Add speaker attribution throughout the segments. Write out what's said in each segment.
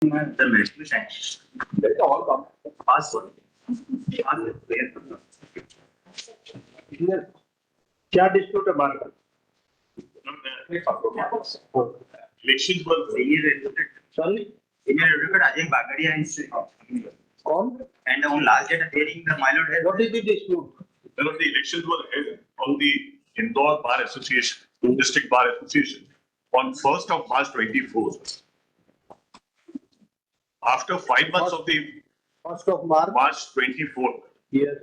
Speaker 1: The medical science. That's all come. Pass one.
Speaker 2: क्या dispute है बार का?
Speaker 1: Elections were senior advocate.
Speaker 2: Sorry,
Speaker 1: Senior advocate Ajay Bagadia is
Speaker 2: कौन?
Speaker 1: and on last date hearing the my lord has.
Speaker 2: What is the dispute?
Speaker 3: The elections were held on the Indore Bar Association, District Bar Association, on 1st of March 24. After 5 months of the
Speaker 2: 1st of March.
Speaker 3: March 24,
Speaker 2: Yes.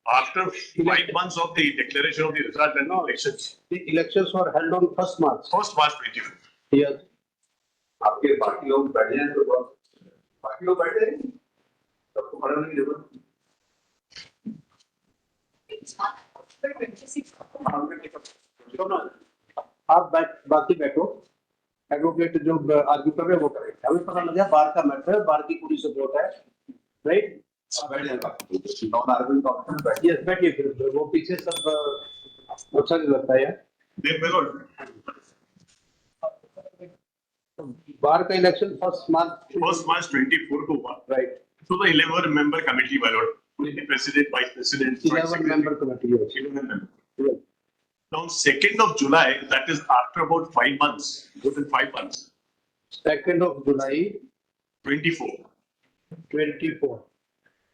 Speaker 3: after 5 months of the declaration of the result and the elections,
Speaker 2: The elections were held on 1st March.
Speaker 3: 1st March 24.
Speaker 2: Yes.
Speaker 1: आपके बाकी लोग बैठे हैं तो बाकी लोग बैठे हैं सबको खड़ा नहीं जरूरत
Speaker 2: आप बाकी बैठो, एडवोकेट जो आर्ग्यू कर रहे हैं वो करें, हमें पता लगा बार का मैटर है, बार की पूरी सपोर्ट है, राइट?
Speaker 1: बैठ जाएगा नॉन आर्गुमेंट ऑप्शन बैठ
Speaker 2: यस, बैठिए फिर वो पीछे सब अच्छा नहीं लगता है यार।
Speaker 3: They may not.
Speaker 2: बार का election 1st March
Speaker 3: 1st March 24 to 1.
Speaker 2: Right,
Speaker 3: So the 11-member committee, my lord, with the president, vice president, joint
Speaker 2: 11
Speaker 3: secretary,
Speaker 2: member committee.
Speaker 3: 11 members. Now, 2nd of July, that is after about 5 months, within 5 months,
Speaker 2: 2nd of July
Speaker 3: 24.
Speaker 2: 24.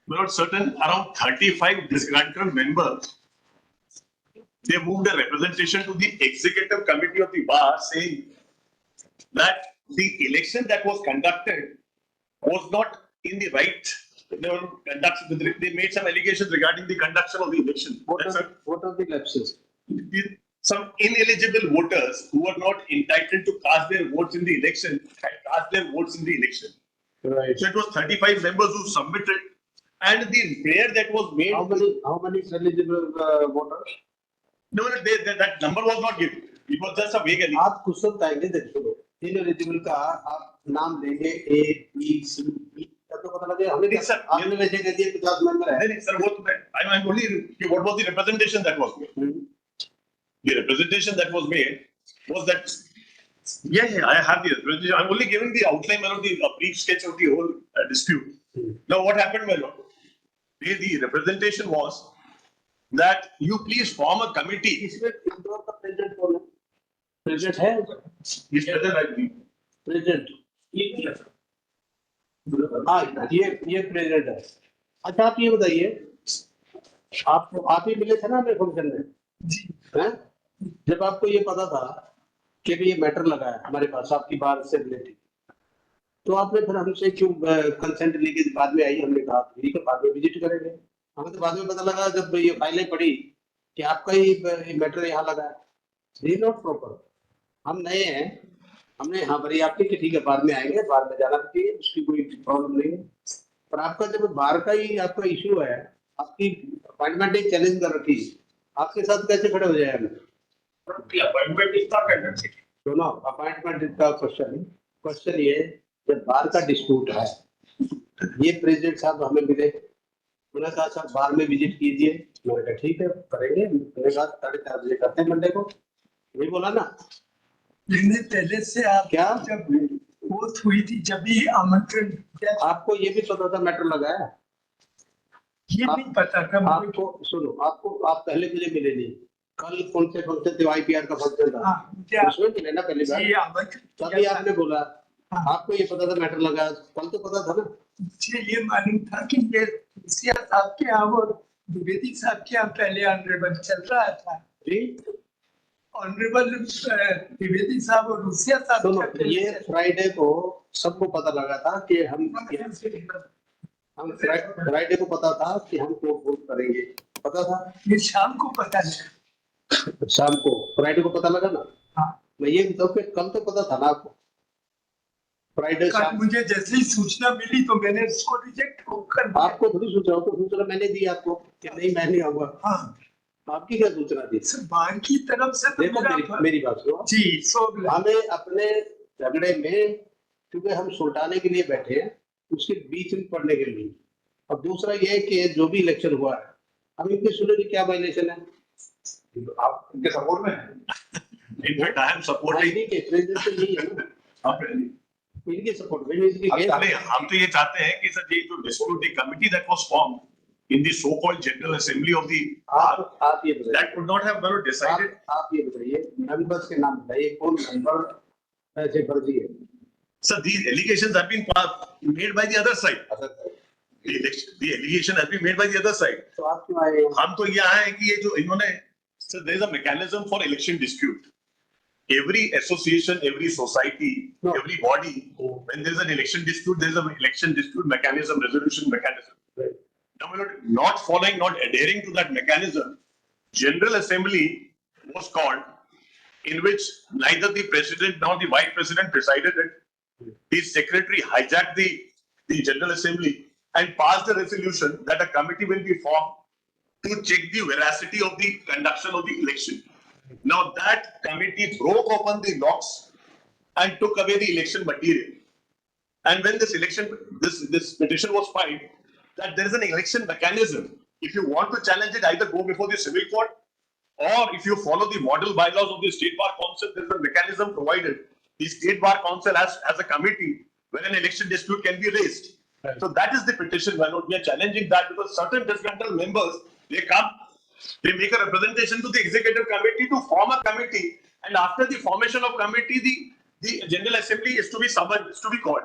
Speaker 3: My lord, certain around 35 disgruntled members, they moved a representation to the executive committee of the bar saying that the election that was conducted was not in the right. They made some allegations regarding the conduction of the election.
Speaker 2: What are the lapses?
Speaker 3: Some ineligible voters who were not entitled to cast their votes in the election had cast their votes in the election.
Speaker 2: Right.
Speaker 3: So it was 35 members who submitted, and the prayer that was made.
Speaker 2: How many eligible voters?
Speaker 3: No, that number was not given. It was just a vague.
Speaker 2: आप कुछ सब time देखो, ineligible का आप नाम लेंगे A, B, C, E, तब तो पता लगे हमें
Speaker 3: Yes, sir.
Speaker 2: आपने वैसे कह दिया 50 मेंबर है।
Speaker 3: Then, sir, I'm only. What was the representation that was made? The representation that was made was that. Yeah, I have the representation. I'm only giving the outline of a brief sketch of the whole dispute. Now, what happened, my lord? The representation was that you please form a committee.
Speaker 2: इसमें इंदौर का president कौन है? President है?
Speaker 3: He's present, I believe.
Speaker 2: President हाँ, ये president है। अच्छा, आप ये बताइए, आप ही मिले थे ना मेरे फंक्शन में? हैं? जब आपको ये पता था कि ये मैटर लगा है हमारे पास आपकी बार से रिलेटेड, तो आपने फिर हमसे क्यों कंसेंट लेके बाद में आई? हमने कहा ठीक है, बाद में विजिट करेंगे। हमें तो बाद में पता लगा जब ये फाइलें पड़ी कि आपका ही मैटर यहाँ लगा है। नॉट प्रॉपर, हम नए हैं, हमने हाँ भरी आपकी कि ठीक है बाद में आएंगे, बाद में जाना चाहिए, उसकी कोई प्रॉब्लम नहीं है। पर आपका जब बार का ही आपका इशू है, आपकी अपॉइंटमेंट एक चैलेंज कर रखी, आपके साथ कैसे खड़े हो जाए हमें? दोनों अपॉइंटमेंट का क्वेश्चन ये, जब बार का डिस्प्यूट है, ये प्रेसिडेंट साहब हमें मिले, उन्होंने कहा सर बार में विजिट कीजिए, मैंने कहा ठीक है करेंगे, मैंने कहा 4:30 बजे करते हैं मंडे को, ये बोला ना।
Speaker 4: लेकिन पहले से आप
Speaker 2: क्या
Speaker 4: जब वो हुई थी जब भी आमंत्रण,
Speaker 2: आपको ये भी पता था मैटर लगा है?
Speaker 4: ये नहीं पता था
Speaker 2: आपको। सुनो, आप पहले मुझे मिले नहीं, कल कौन से फंक्शन थे? IPR का फंक्शन था, उसमें मिले ना पहले बार, तभी आपने बोला आपको ये पता था मैटर लगा, कल तो पता था ना।
Speaker 4: मुझे ये मालूम था कि ये रुसिया साहब के यहाँ और द्विवेदी साहब के यहाँ पहले ऑनरेबल चल रहा था। ऑनरेबल द्विवेदी साहब और रुसिया साहब,
Speaker 2: दोनों ये फ्राइडे को सबको पता लगा था कि हम फ्राइडे को पता था कि हम कोर्ट वोट करेंगे, पता था।
Speaker 4: ये शाम को पता लगा,
Speaker 2: शाम को, फ्राइडे को पता लगा ना।
Speaker 4: हाँ,
Speaker 2: मैं ये बताऊँ कि कल तो पता था ना आपको? फ्राइडे शाम
Speaker 4: मुझे जैसे ही सूचना मिली तो मैंने इसको रिजेक्ट कर दिया।
Speaker 2: आपको थोड़ी सूचना मैंने दी आपको कि नहीं मैं नहीं आऊंगा।
Speaker 4: हाँ,
Speaker 2: आपकी क्या सूचना थी?
Speaker 4: बार की तरफ से तो
Speaker 2: देखो मेरी बात सुनो
Speaker 4: जी।
Speaker 2: हमें अपने झगड़े में, क्योंकि हम सुलटाने के लिए बैठे हैं, उसके बीच में पड़ने के लिए। और दूसरा ये कि जो भी इलेक्शन हुआ है, हम इनकी सुनो की क्या वायलेशन है?
Speaker 1: आप इनके सपोर्ट में हैं?
Speaker 3: In fact, I am supporting.
Speaker 2: President तो यही है ना, इनके सपोर्ट में इनकी
Speaker 3: अब
Speaker 2: against-
Speaker 3: नहीं, हम तो ये चाहते हैं कि सर ये जो dispute the committee that was formed in the so-called General Assembly of the
Speaker 2: आप ये बताइए,
Speaker 3: that could not have decided.
Speaker 2: आप ये बताइए मेंबर्स के नाम बताइए, कौन मेंबर ऐसे फर्जी है?
Speaker 3: Sir, these allegations have been made by the other side. The allegation has been made by the other side.
Speaker 2: तो आप क्यों आए हैं?
Speaker 3: हम तो ये आए हैं कि ये जो इन्होंने, sir, there is a mechanism for election dispute. Every association, every society,
Speaker 2: No.
Speaker 3: every body, when there is an election dispute, there is an election dispute mechanism, resolution mechanism.
Speaker 2: Right.
Speaker 3: Now, we're not following, not adhering to that mechanism, General Assembly was called, in which neither the president nor the vice president presided it. The secretary hijacked the General Assembly and passed a resolution that a committee will be formed to check the veracity of the conduction of the election. Now that committee broke open the locks and took away the election material. And when this petition was filed, that there is an election mechanism. If you want to challenge it, either go before the civil court, or if you follow the model bylaws of the State Bar Council, there is a mechanism provided. The State Bar Council has a committee where an election dispute can be raised.
Speaker 2: Right.
Speaker 3: So that is the petition. Why not we are challenging that, because certain disgruntled members, they come, they make a representation to the executive committee to form a committee, and after the formation of committee, the General Assembly is to be summoned, is to be called.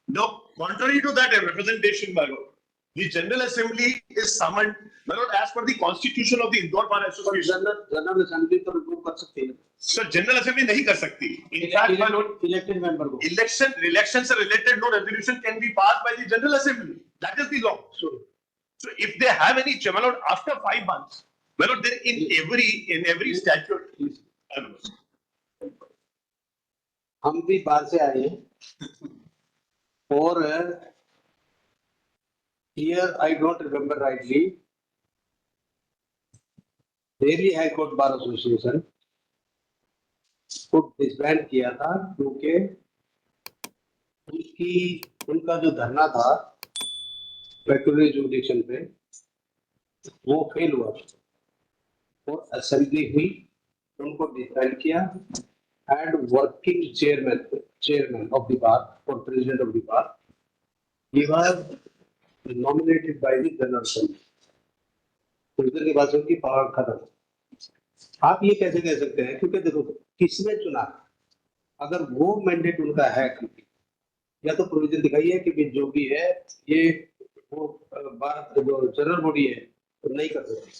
Speaker 3: Now, contrary to that representation, my lord, the General Assembly is summoned, my lord, as per the Constitution of the Indore Bar Association.
Speaker 2: General assembly तो remove कर सकते हैं,
Speaker 3: Sir, General Assembly नहीं कर सकती. In fact, my lord,
Speaker 2: elected member को.
Speaker 3: elections are related, no resolution can be passed by the General Assembly. That is the law. So if they have any, my lord, after 5 months, my lord, then in every statute.
Speaker 2: हम भी बाहर से आए हैं और here I don't remember rightly, Delhi High Court Bar Association को disband किया था क्योंकि उनका जो धरना था पेक्यूलर जुरिडिक्शन पे वो फेल हुआ और असेंबली हुई, उनको डिसबैंड किया and working chairman of the bar or president of the bar, he was nominated by the General Assembly. कुछ देर के बाद से उनकी पावर खत्म। आप ये कैसे कह सकते हैं? क्योंकि देखो किसने चुना, अगर वो मैंडेट उनका है, या तो प्रोविजन दिखाइए कि जो भी है ये वो बात जो जनरल बॉडी है तो नहीं कर सकते,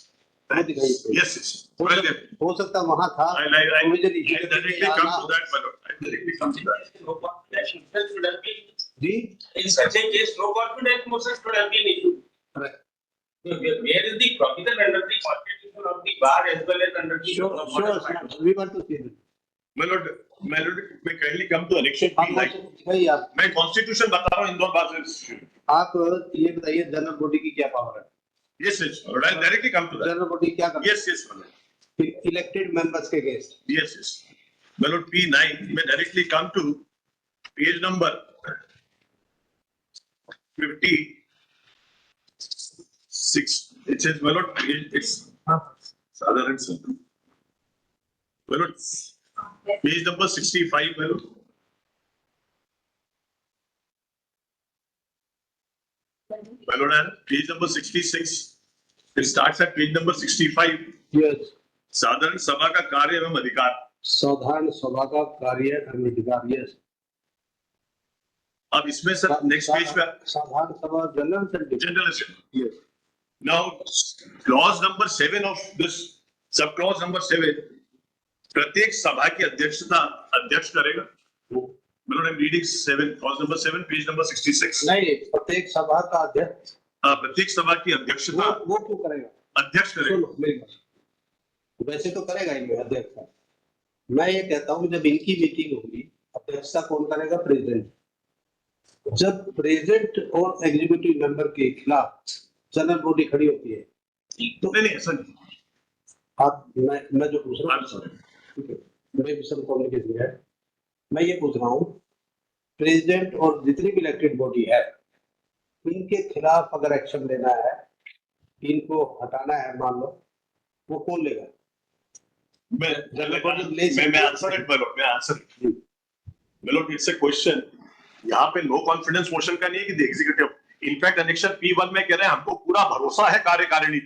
Speaker 2: वो दिखाइए।
Speaker 3: Yes, yes. Well,
Speaker 2: हो सकता वहां था
Speaker 3: I directly come to that, my lord. I directly come to that.
Speaker 2: Ji
Speaker 5: In such a case, no confidence motion should have been issued.
Speaker 2: Right.
Speaker 5: Where is the provision under the Constitution of the bar as well as under the law of modern party?
Speaker 2: we want to see it.
Speaker 3: My lord, मैं kindly come to election fee like.
Speaker 2: भाई आप
Speaker 3: मैं constitution बता रहा हूँ Indore bar association.
Speaker 2: आप ये बताइए जनरल बॉडी की क्या पावर है?
Speaker 3: Yes, yes. I directly come to that.
Speaker 2: General body क्या करती
Speaker 3: Yes, yes, my lord.
Speaker 2: है? इलेक्टेड मेंबर्स के against.
Speaker 3: Yes, yes. My lord, P9, may directly come to page number 56. It says, my lord, it's Sadharan sir. My lord, page number 65, my lord. My lord, and page number 66. It starts at page number 65.
Speaker 2: Yes,
Speaker 3: साधारण सभा का कार्य एवं अधिकार.
Speaker 2: साधारण सभा का कार्य एवं अधिकार। यस,
Speaker 3: अब इसमें सर नेक्स्ट पेज पे
Speaker 2: साधारण सभा general assembly.
Speaker 3: General assembly.
Speaker 2: Yes,
Speaker 3: Now, clause number 7 of this sub clause number 7, प्रत्येक सभा की अध्यक्षता अध्यक्ष करेगा. मतलब I'm reading 7, clause number 7, page number 66.
Speaker 2: नहीं, प्रत्येक सभा का अध्यक्ष
Speaker 3: प्रत्येक सभा की अध्यक्षता
Speaker 2: वो क्यों करेगा?
Speaker 3: अध्यक्ष करेगा.
Speaker 2: सुनो मेरी बात, वैसे तो करेगा ही अध्यक्ष। मैं ये कहता हूँ जब इनकी मीटिंग होगी अध्यक्षता कौन करेगा? प्रेसिडेंट। जब प्रेसिडेंट और एग्जीक्यूटिव मेंबर के खिलाफ जनरल बॉडी खड़ी होती है तो
Speaker 3: नहीं नहीं ऐसा नहीं.
Speaker 2: आप मैं जो पूछ रहा
Speaker 3: I'm
Speaker 2: हूँ,
Speaker 3: sorry.
Speaker 2: ठीक है, मैं मिशन कम्युनिकेशन है, मैं ये पूछ रहा हूँ प्रेसिडेंट और जितनी भी इलेक्टेड बॉडी है इनके खिलाफ अगर एक्शन लेना है, इनको हटाना है, मान लो, वो कौन लेगा?
Speaker 3: मैं
Speaker 2: जनरल बॉडी ले
Speaker 3: मैं आंसर इट, मैं answer it. Well, it's a question यहाँ पे नो कॉन्फिडेंस मोशन का नहीं है कि the executive in fact annexation P1 में कह रहे हैं हमको पूरा भरोसा है कार्यकारिणी।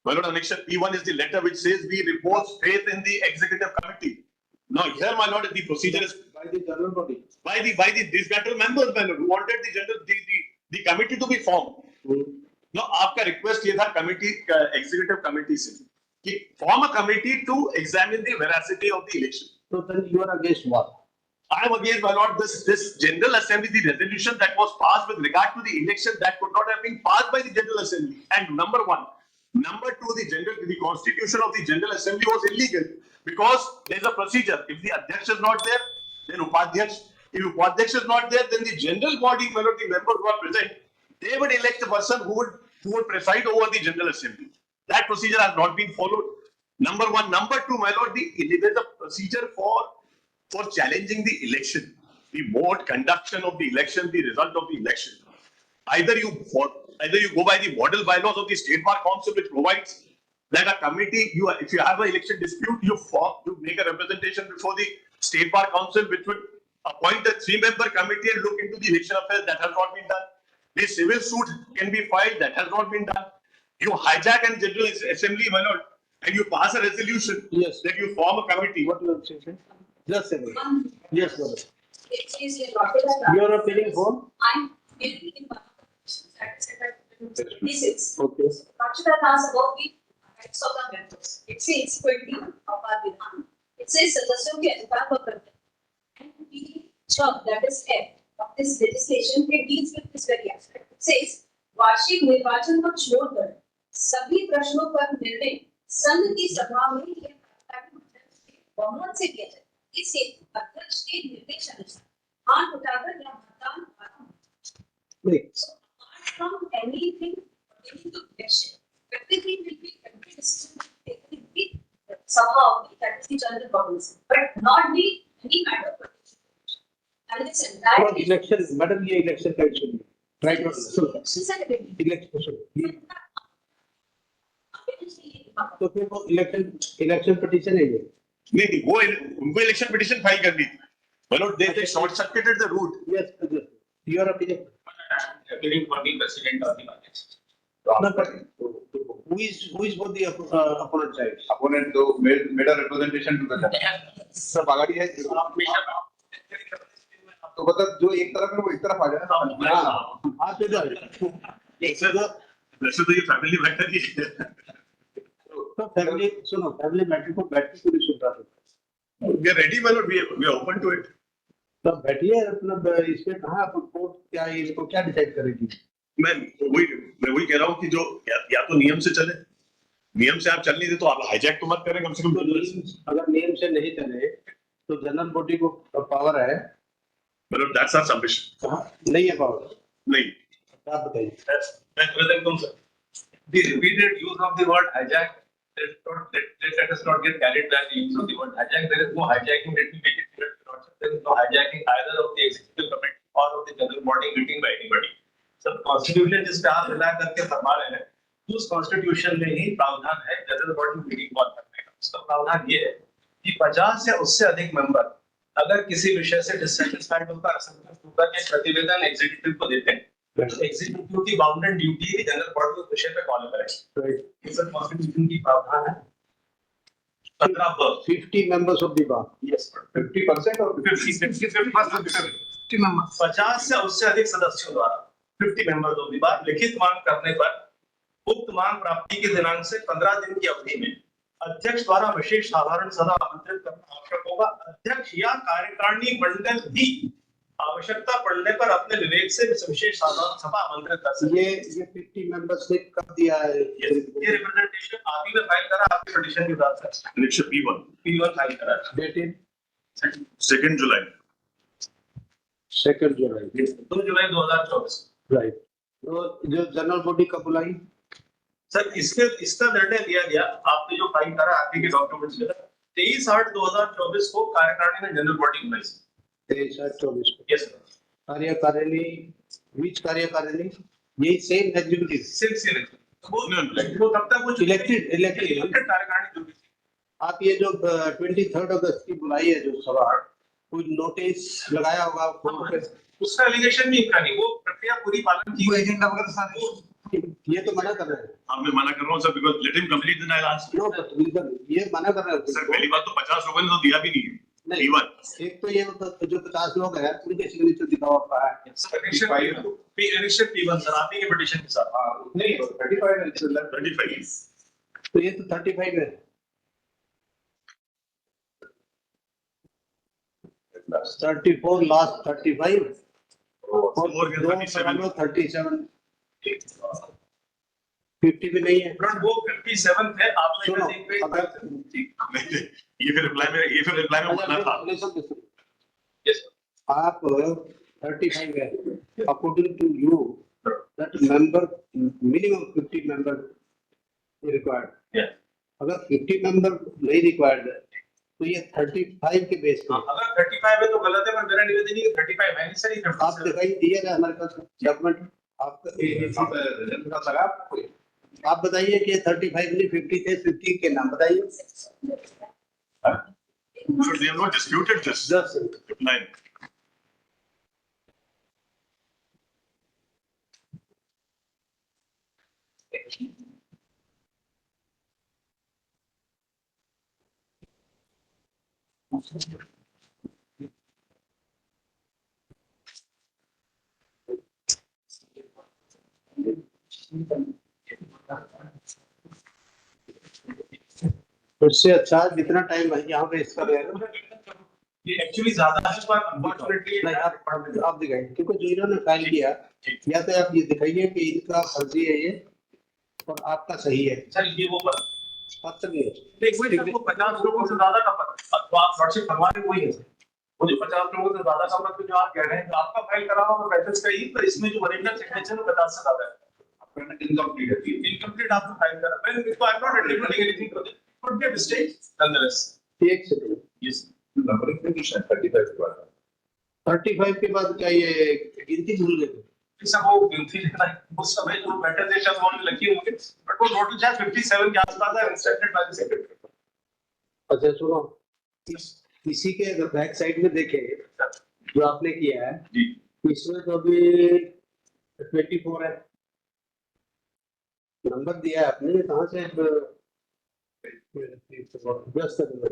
Speaker 3: My lord, annexure P1 is the letter which says we repose faith in the executive committee. Now here, my lord, the procedure is
Speaker 2: by the general body.
Speaker 3: by the disgruntled members, my lord, who wanted the committee to be formed. Now, आपका request ये था committee executive committee से कि form a committee to examine the veracity of the election.
Speaker 2: So then you are against what?
Speaker 3: I am against, my lord, this general assembly, the resolution that was passed with regard to the election that could not have been passed by the general assembly. And number one. Number two, the constitution of the General Assembly was illegal because there is a procedure. If the Adhyaksh is not there, then Upadhyaksh. If Upadhyaksh is not there, then the general body, the members who are present, they would elect a person who would preside over the General Assembly. That procedure has not been followed. Number one. Number two, my lord, there is a procedure for challenging the election, the mode, conduction of the election, the result of the election. Either you go by the model bylaws of the State Bar Council, which provides that a committee, if you have an election dispute, you make a representation before the State Bar Council, which would appoint a 3-member committee and look into the election affairs. That has not been done. The civil suit can be filed. That has not been done. You hijack a General Assembly, my lord, and you pass a resolution.
Speaker 2: Yes.
Speaker 3: That you form a committee.
Speaker 2: What you are saying? Just a minute. Yes, brother.
Speaker 6: It is a
Speaker 2: Your opinion, for?
Speaker 6: I'm feeling in one of the questions.
Speaker 2: Okay.
Speaker 6: Rachita asks about the rights of the members. It says 20 of our Vidhan. It says सदस्यों के अधिकार व कर्तव्य. And the chunk that is F of this legislation it deals with this very aspect. It says वार्षिक निर्वाचन को छोड़कर सभी प्रश्नों पर निर्णय संघ की सभा में या बहुमत से किया जाए। इस हेतु अध्यक्ष के निर्देश अनुसार हाथ उठाकर या मतदान
Speaker 2: Wait.
Speaker 6: So apart from anything pertaining to election, everything will be taken somehow that is the general policy, but not the any matter of election. And this entire
Speaker 2: For election, madam, ये election का issue है. Right or wrong? Election. तो फिर वो election petition है ये.
Speaker 3: नहीं वो उनको इलेक्शन पिटीशन फाइल करनी थी। मतलब they short circuited the route.
Speaker 2: Yes, your opinion.
Speaker 5: Appearing for the president of the party.
Speaker 2: No, but who is both the opponent side?
Speaker 1: Opponent तो made a representation to the judge. सब आगाड़ी है। तो मतलब जो एक तरफ है वो एक तरफ आ जाए ना।
Speaker 2: आप इधर।
Speaker 3: वैसे तो ये फैमिली मैटर ही है।
Speaker 2: तो फैमिली सुनो फैमिली मैटर को बैठ के पूरी सुन रहा है।
Speaker 3: We are ready, my lord. We are open to it.
Speaker 2: तो बैठिए मतलब इसमें कहाँ कोर्ट क्या इनको क्या डिसाइड करेगी?
Speaker 3: मैं वही कह रहा हूँ कि जो या तो नियम से चले, नियम से आप चल नहीं दे तो आप हाईजैक तो मत करें कम से कम।
Speaker 2: अगर नियम से नहीं चले तो जनरल बॉडी को पावर है।
Speaker 3: मतलब that's our submission.
Speaker 2: नहीं है पावर।
Speaker 3: नहीं।
Speaker 2: आप बताइए।
Speaker 5: मैं प्रेजेंट हूँ sir. The repeated use of the word hijack, let us not get carried by the use of the word hijack. There is no hijacking. Let me make it clear. There is no hijacking either of the executive committee or of the general body meeting by anybody. So constitution जिस पे आप मिला करके फरमा रहे हैं, उस constitution में ही प्रावधान है जनरल बॉडी मीटिंग कॉल करने का। उसका प्रावधान ये है कि 50 या उससे अधिक मेंबर अगर किसी विषय से डिससेटिस्फाइड होकर असंतुष्ट होकर एक प्रतिवेदन एग्जीक्यूटिव को देते हैं, एग्जीक्यूटिव की बाउंडेड ड्यूटी है जनरल बॉडी उस विषय पे कॉल करें। इस कॉन्स्टिट्यूशन की प्रावधान है
Speaker 2: 50 members of the bar.
Speaker 5: Yes,
Speaker 1: 50% और
Speaker 5: 50 members 50 से उससे अधिक सदस्यों द्वारा 50 मेंबर्स ऑफ द बार लिखित मांग करने पर उक्त मांग प्राप्ति के दिनांक से 15 दिन की अवधि में अध्यक्ष द्वारा विशेष साधारण सभा आमंत्रित करना आवश्यक होगा। अध्यक्ष या कार्यकारिणी मंडल भी आवश्यकता पड़ने पर अपने विवेक से विशेष साधारण सभा आमंत्रित कर सकते हैं।
Speaker 2: ये 50 मेंबर्स ने कब दिया है?
Speaker 5: ये रिप्रेजेंटेशन आप ही ने फाइल करा आपके पिटीशन के साथ सर।
Speaker 3: इलेक्शन P1
Speaker 5: फाइल करा।
Speaker 2: डेटेड
Speaker 3: 2 जुलाई
Speaker 2: 2 जुलाई
Speaker 5: 2 जुलाई 2024।
Speaker 2: राइट। तो जो जनरल बॉडी कब बुलाई?
Speaker 5: सर इसका निर्णय लिया गया आपने जो फाइल करा आपके के डॉक्यूमेंट्स में 23/8/2024 को कार्यकारिणी ने जनरल बॉडी बुलाई।
Speaker 2: 23/8/24 को।
Speaker 5: Yes sir.
Speaker 2: कार्यकारिणी विच कार्यकारिणी? यही सेम एग्जीक्यूटिव
Speaker 5: सेम वो तब तक वो
Speaker 2: इलेक्टेड
Speaker 5: कार्यकारिणी जो भी थी।
Speaker 2: आप ये जो 23 अगस्त की बुलाई है जो सभा कोई नोटिस लगाया होगा फोन पे,
Speaker 5: उसका एलिगेशन भी इनका नहीं, वो प्रक्रिया पूरी पालन की
Speaker 4: वो
Speaker 5: गई।
Speaker 4: एजेंडा वगैरह सारे
Speaker 2: ये तो मना कर रहे हैं।
Speaker 3: हाँ मैं मना कर रहा हूँ sir, because let him complete then I will answer.
Speaker 2: No but ये मना कर रहे
Speaker 3: सर
Speaker 2: हैं।
Speaker 3: पहली बात तो 50 लोगों ने तो दिया भी नहीं है।
Speaker 2: नहीं,
Speaker 3: Even.
Speaker 2: एक तो ये मतलब जो 50 लोग हैं उनके सिग्नेचर दिखाओ आपका है।
Speaker 5: एडिशन P1 सर, आप ही के पिटीशन के साथ।
Speaker 1: नहीं 35 है,
Speaker 3: 35
Speaker 2: तो ये तो 35 है। 34 लास्ट 35 और
Speaker 3: More than 37.
Speaker 2: 37 50 भी नहीं है।
Speaker 5: वो 57 थे, आपने
Speaker 2: सुनो,
Speaker 5: एक पे
Speaker 2: अगर
Speaker 3: ये फिर रिप्लाई में बोलना था।
Speaker 5: यस
Speaker 2: आप 35 है, according to you that member minimum 50 member required.
Speaker 5: Yes
Speaker 2: अगर 50 मेंबर नहीं रिक्वायर्ड है तो ये 35 के बेस पे
Speaker 5: अगर 35 है तो गलत है, पर मेरा निवेदन है कि 35 है नहीं सर, ये
Speaker 2: आप दिखाई दिएगा हमारे पास डॉक्यूमेंट
Speaker 1: लगा आपको?
Speaker 2: आप बताइए कि 35 नहीं 50 थे, 50 के नाम बताइए।
Speaker 3: So they have not disputed this.
Speaker 2: Just
Speaker 3: Reply.
Speaker 2: उससे अच्छा जितना टाइम यहाँ पे इसका रहेगा
Speaker 5: ये एक्चुअली ज्यादा है, पर अनफॉर्चुनेटली
Speaker 2: नहीं, आप दिखाइए, क्योंकि जो इन्होंने फाइल किया या तो आप ये दिखाइए कि इनका फर्जी है ये और आपका सही है।
Speaker 5: सर ये वो
Speaker 2: पत्र नहीं
Speaker 5: देख वही सर, वो 50 लोगों से ज्यादा का पत्र, तो आप लॉर्डशिप फरमा रहे वही है सर। वो जो 50 लोगों से ज्यादा का पत्र जो आप कह रहे हैं, तो आपका फाइल करा हुआ पैसेज का ही, पर इसमें जो ओरिजिनल सिग्नेचर है 50 से ज्यादा है।
Speaker 1: इनकम्प्लीट है।
Speaker 5: इनकम्प्लीट आपका फाइल करा, मैं इसको I am not attributing anything to this, but be a mistake nonetheless.
Speaker 2: एक सेकंड,
Speaker 5: यस
Speaker 1: नंबरिंग कंडीशन 35 के बाद
Speaker 2: 35 के बाद क्या ये गिनती भूल गए?
Speaker 5: सर वो गिनती लेना है, उस समय जो मैटर डेटा वो लगे होंगे, बट वो नोटिस शायद 57 के आसपास है, इंस्ट्रक्टेड बाय द सेक्रेटरी।
Speaker 2: अच्छा सुनो, इसी के अगर बैक साइड में देखें जो आपने किया है
Speaker 5: जी
Speaker 2: इसमें तो अभी 24 है, नंबर दिया है आपने, कहाँ से व्यस्त नंबर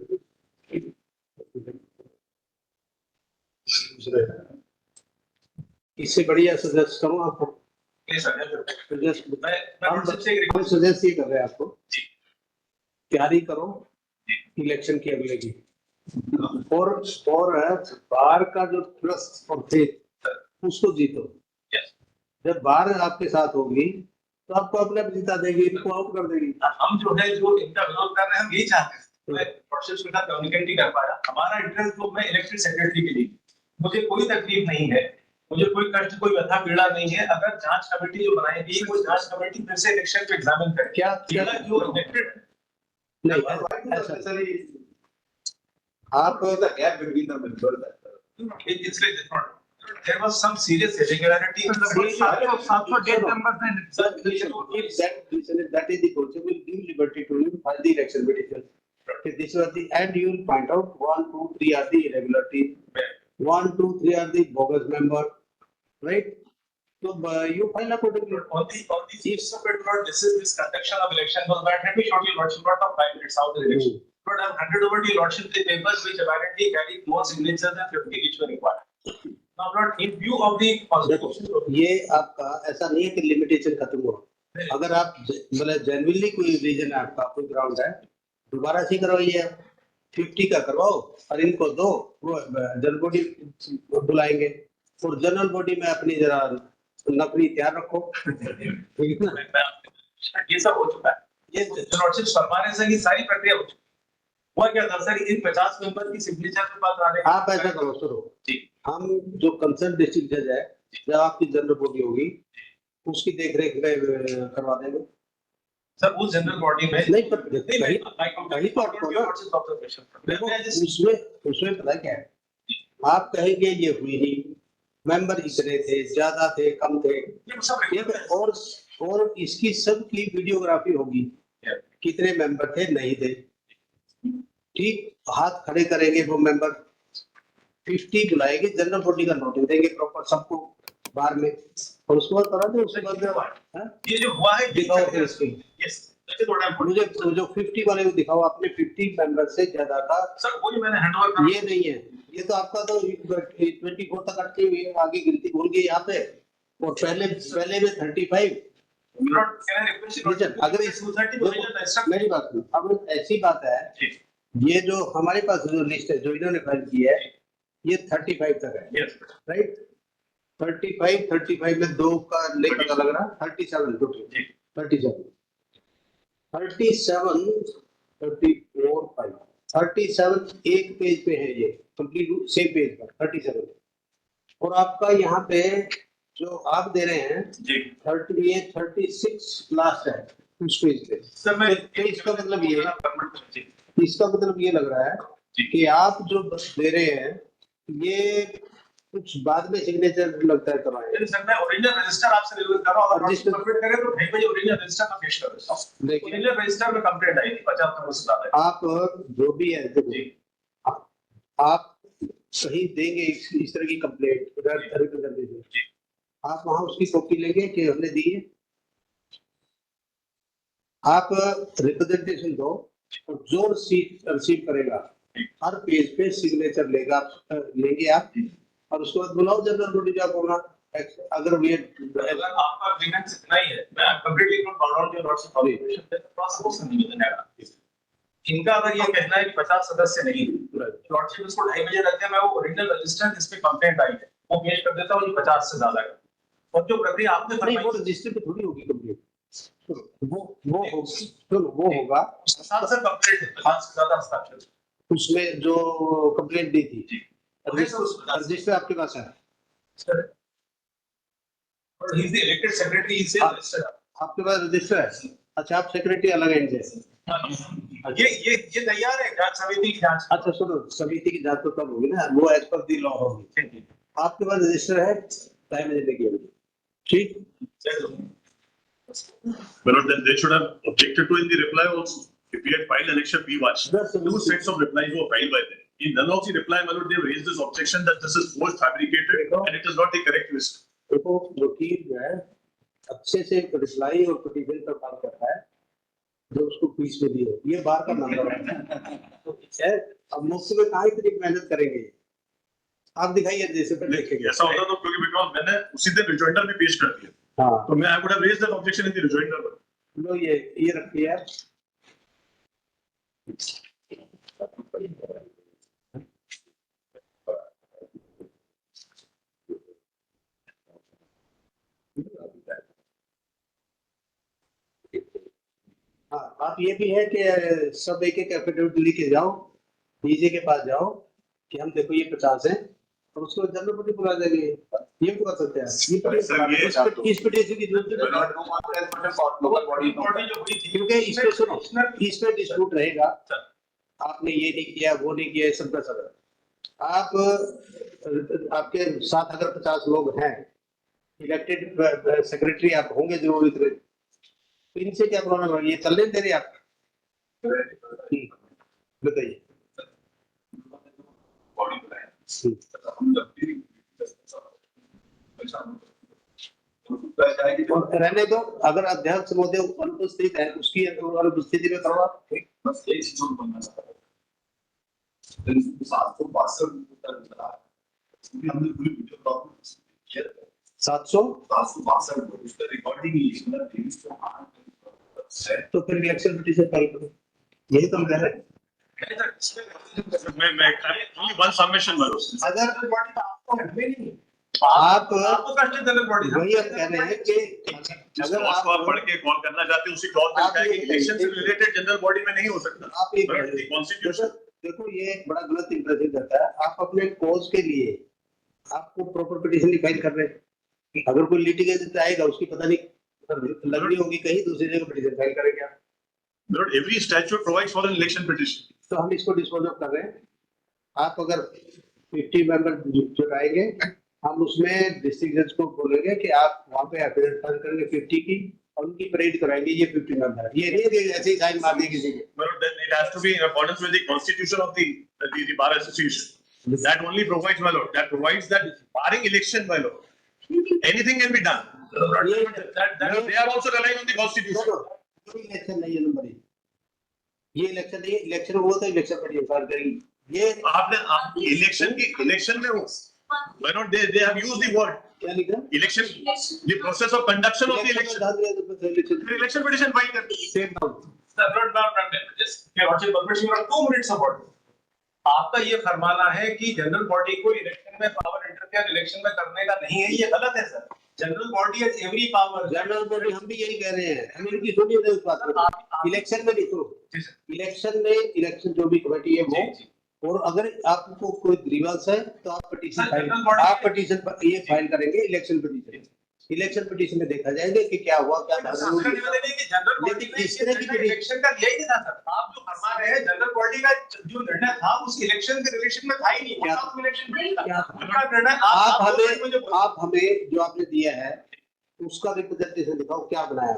Speaker 2: इससे बढ़िया सजेस्ट करूँ आपको?
Speaker 5: नहीं सर,
Speaker 2: सजेस्ट
Speaker 5: मैं नोटिस से एक
Speaker 2: हम सजेस्ट ये कर रहे हैं आपको,
Speaker 5: जी
Speaker 2: तैयारी करो इलेक्शन की अगले की, और बार का जो ट्रस्ट और फेथ उसको जीतो।
Speaker 5: यस
Speaker 2: जब बार आपके साथ होगी तो आपको अपने आप जिता देगी, इनको आउट कर देगी।
Speaker 5: हम जो है जो इनका विरोध कर रहे हैं हम यही चाहते हैं, मैं प्रोसेस के साथ कम्युनिकेट नहीं कर पाया, हमारा इंटरेस्ट तो मैं इलेक्टेड सेक्रेटरी के लिए, मुझे कोई तकलीफ नहीं है, मुझे कोई कष्ट कोई व्यथा पीड़ा नहीं है। अगर जांच कमेटी जो बनाई गई कोई जांच कमेटी फिर से इलेक्शन को एग्जामिन करे,
Speaker 2: क्या
Speaker 5: जो इलेक्टेड
Speaker 2: नहीं ऐसा आप
Speaker 1: the gap between the members.
Speaker 5: there was some serious irregularity in the
Speaker 4: date number है
Speaker 2: that is the process will give liberty to you for the election petition. Okay, this was the and you will find out 1, 2, 3 are the irregularities, 1, 2, 3 are the bogus member, right? So you file accordingly.
Speaker 5: on the chiefs of it, Lord, this conduction of election was bad. Let me show you lordship not of 5 minutes out the election. But I have handed over to your lordship the papers which apparently carry more signatures than 50 which were required. Now, Lord, in view of the constitution,
Speaker 2: ये आपका ऐसा नहीं है कि limitation खत्म हुआ। अगर आप मतलब जेन्युइनली कोई रीजन है आपका, कोई ग्राउंड है, दोबारा से करवाइए, 50 का करवाओ और इनको दो, वो जनरल बॉडी बुलाएंगे और जनरल बॉडी में अपनी जरा नौकरी तैयार रखो। ठीक है ना?
Speaker 5: ये सब हो चुका है, ये लॉर्डशिप फरमाने से ये सारी प्रक्रिया हो चुकी है। हुआ क्या था सर, इन 50 मेंबर की सिग्नेचर के पास आने
Speaker 2: आप ऐसा करो सुनो,
Speaker 5: जी
Speaker 2: हम जो कंसर्न डिस्ट्रिक्ट जज है, जब आपकी जनरल बॉडी होगी उसकी देखरेख करवा देंगे
Speaker 5: सर, उस जनरल बॉडी में
Speaker 2: नहीं पर कहीं तो आपको ना देखो उसमें पता क्या है, आप कहेंगे ये हुई नहीं, मेंबर इतने थे, ज्यादा थे, कम थे, ये और इसकी सबकी वीडियोग्राफी होगी, कितने मेंबर थे नहीं थे, ठीक, हाथ खड़े करेंगे वो मेंबर, 50 बुलाएंगे, जनरल बॉडी का नोटिस देंगे प्रॉपर सबको बार में, और उसके बाद करा दो, उसके बाद हाँ?
Speaker 5: ये जो हुआ है
Speaker 2: दिखाओ फिर उसकी।
Speaker 5: Yes that is what I am
Speaker 2: मुझे जो 50 वाले को दिखाओ, आपने 50 मेंबर से ज्यादा का,
Speaker 5: सर वही मैंने हैंडओवर कर
Speaker 2: ये नहीं है, ये तो आपका तो 24 तक अटके हुए हैं, आगे गिनती भूल गई यहाँ पे, और पहले में 35।
Speaker 5: Not can I request you
Speaker 2: teacher, अगर इस मेरी बात सुनो, अब ऐसी बात है,
Speaker 5: ठीक
Speaker 2: ये जो हमारे पास जो लिस्ट है जो इन्होंने फाइल की है, ये 35 तक है,
Speaker 5: यस
Speaker 2: राइट? 35 में दो का नहीं पता लग रहा, 37 टोटल, 37 एक पेज पे है, ये कंप्लीट सेम पेज पर 37, और आपका यहाँ पे जो आप दे रहे हैं
Speaker 5: जी
Speaker 2: 36 लास्ट है उस पेज पे।
Speaker 5: सर मैं
Speaker 2: तो इसका मतलब ये है,
Speaker 5: जी
Speaker 2: इसका मतलब ये लग रहा है कि आप जो बस दे रहे हैं ये कुछ बाद में सिग्नेचर लगता है करवाएं।
Speaker 5: लेकिन सर मैं ओरिजिनल रजिस्टर आपसे रिक्वेस्ट कर रहा हूं, अगर आप
Speaker 2: रजिस्टर-
Speaker 5: कंप्लीट करें तो भाई मुझे ओरिजिनल रजिस्टर का पेश कर देता हूं।
Speaker 2: देखिए
Speaker 5: ओरिजिनल रजिस्टर में कंप्लेंट आई थी 50 नंबर से ज्यादा।
Speaker 2: आप जो भी है देखो,
Speaker 5: जी
Speaker 2: आप सही देंगे इस तरह की कंप्लेंट रिप्रेजेंटेशन,
Speaker 5: जी
Speaker 2: आप वहां उसकी कॉपी लेंगे कि हमने दी है, आप रिप्रेजेंटेशन दो, और जो रिसीव करेगा हर पेज पे सिग्नेचर लेंगे आप, और उसके बाद बुलाओ जनरल बॉडी जब होगा, अगर ये
Speaker 5: अगर आपका एग्रीमेंट इतना ही है, मैं completely not bound on your lots of obligation, then process निवेदन है इनका। अगर ये कहना है कि 50 सदस्य नहीं, लॉर्डशिप इसको 2.5 बजे रखते हैं, मैं वो ओरिजिनल रजिस्टर जिस पे कंप्लेंट आई है वो पेश कर देता हूं, ये 50 से ज्यादा है। और जो प्रक्रिया आपने
Speaker 2: नहीं, वो
Speaker 5: फरमाई
Speaker 2: रजिस्टर पे थोड़ी होगी कंप्लीट, वो होगा
Speaker 5: 7 से कंप्लीट है, 50 से ज्यादा हस्ताक्षर
Speaker 2: उसमें जो कंप्लेंट दी थी,
Speaker 5: जी
Speaker 2: रजिस्टर आपके पास है,
Speaker 5: सर, और he is the elected secretary, he is register.
Speaker 2: आपके पास रजिस्टर है? अच्छा, आप सेक्रेटरी अलग है इनसे?
Speaker 5: ये तैयार है जांच समिति की जांच।
Speaker 2: अच्छा सुनो, समिति की जांच तो तब होगी ना, वो एज पर दी लॉ होगी। आपके पास रजिस्टर है, टाइम देने की होगी, ठीक?
Speaker 3: But then they should have objected to in the reply also. If we had filed annexure P1, two sets of replies were filed by them. In none of the reply, my lord, they have raised this objection that this is post fabricated and it is not the correct list.
Speaker 2: देखो वकील जो है अच्छे से reply और petition पर काम करता है, जो उसको फीस में दी हो, ये बार का नंबर है। अब मुफ्त में कहाँ इतनी मेहनत करेंगे, आप दिखाइए जैसे पर देखेंगे।
Speaker 3: ऐसा होता तो क्योंकि बिकॉज मैंने उसी दिन रिजॉइंडर भी पेश कर दिया,
Speaker 2: हाँ
Speaker 3: तो मैं I would have raised that objection in the rejoinder.
Speaker 2: लो ये रखिए यार, हाँ आप ये भी है कि सब एक एक एफिडेविट लेके जाओ, डीजे के पास जाओ कि हम देखो ये 50 है, और उसको जनरल बॉडी बुला देंगे, ये भी कर सकते हैं। इस पिटीशन की जरूरत नहीं, क्योंकि इसमें सुनो, इसमें डिस्प्यूट रहेगा, आपने ये नहीं किया वो नहीं किया, सब का सब। आप आपके साथ अगर 50 लोग हैं, इलेक्टेड सेक्रेटरी आप होंगे जरूर इतने, तो इनसे क्या प्रॉब्लम है, ये चलने दे रहे आप? बताइए। रहने दो, अगर अध्यक्ष महोदय अनुपस्थित है, उसकी अनुपस्थिति में करवा।
Speaker 1: बस एक चीज बोलना चाहता हूँ, 762 उसका रिकॉर्डिंग
Speaker 2: तो फिर इलेक्शन पिटीशन फाइल करो, यही तो हम कह रहे हैं।
Speaker 3: मैं वन सबमिशन मारो।
Speaker 2: अगर आप वही हम कह रहे हैं कि अगर
Speaker 3: आप पढ़ के कॉल करना चाहते हैं उसी क्लॉज में लिखा है कि इलेक्शन से रिलेटेड जनरल बॉडी में नहीं हो सकता।
Speaker 2: आप ये कॉन्स्टिट्यूशन देखो, ये बड़ा गलत इंप्रेशन करता है। आप अपने कोज के लिए आपको प्रॉपर पिटीशन फाइल कर रहे हैं, अगर कोई लिटिगेशन आएगा उसकी पता नहीं लगनी होगी, कहीं दूसरी जगह पिटीशन फाइल करेंगे आप।
Speaker 3: Lord, every statute provides for an election petition.
Speaker 2: तो हम इसको डिस्पोज ऑफ कर रहे हैं। आप अगर 50 मेंबर जुटाएंगे, हम उसमें डिस्ट्रिक्ट जज को बोलेंगे कि आप वहाँ पे एफिडेविट फाइल करेंगे 50 की, और उनकी परेड कराएंगे, ये 50 मेंबर है। ये नहीं कि ऐसे ही साइन मार देंगे किसी के।
Speaker 3: Lord, then it has to be in accordance with the constitution of the Bar Association. That only provides, my lord, that provides that barring election, my lord, anything can be done. That they are also relying on the constitution.
Speaker 2: Election नहीं है number एक, ये election नहीं है, election हुआ तो election पर define करेगी ये।
Speaker 3: आपने इलेक्शन में हो, why not they have used the word
Speaker 2: क्या लिखा
Speaker 3: election, the process of conduction of the election, election petition file करते हैं।
Speaker 2: Same down
Speaker 5: Your permission, you have 2 minutes about it. आपका ये फरमाना है कि जनरल बॉडी को इलेक्शन में पावर इंटरफेयर इलेक्शन में करने का नहीं है, ये गलत है sir. General body has every power.
Speaker 2: General body हम भी यही कह रहे हैं, हम इनकी सुनिए उस बात को। इलेक्शन में लिखो, इलेक्शन में इलेक्शन जो भी कमेटी है वो, और अगर आपको कोई ग्रीवेंस है तो आप पिटीशन ये फाइल करेंगे, इलेक्शन पिटीशन। इलेक्शन पिटीशन में देखा जाएगा कि क्या हुआ, क्या
Speaker 5: लेकिन इस तरह की इलेक्शन का यही था सर। आप जो फरमा रहे हैं जनरल बॉडी का जो निर्णय था उस इलेक्शन के रिलेशन में था ही नहीं।
Speaker 2: आप हमें जो आपने दिया है उसका रिप्रेजेंटेशन दिखाओ, क्या बनाया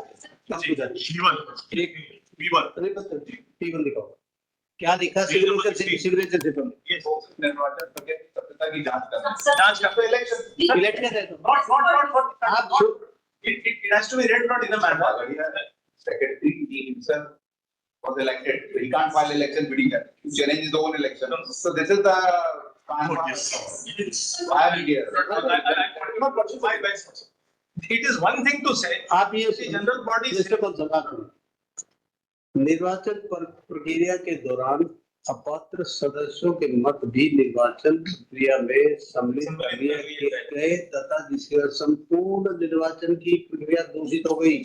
Speaker 2: P1 दिखाओ, क्या लिखा सिग्नेचर से
Speaker 1: ये निर्वाचन सत्यता की जांच करते इलेक्शन
Speaker 2: इलेक्शन है तो
Speaker 5: आप it has to be read not in a manner.
Speaker 1: Secretary he himself was elected. He can't file election petition to challenge his own election. So this is the why are we here?
Speaker 5: It is one thing to say
Speaker 2: आप ये
Speaker 5: general body
Speaker 2: जैसे कौन सा बात करें, निर्वाचन प्रक्रिया के दौरान अपात्र सदस्यों के मत भी निर्वाचन प्रक्रिया में सम्मिलित किए गए तथा जिसके संपूर्ण निर्वाचन की प्रक्रिया दूषित हो गई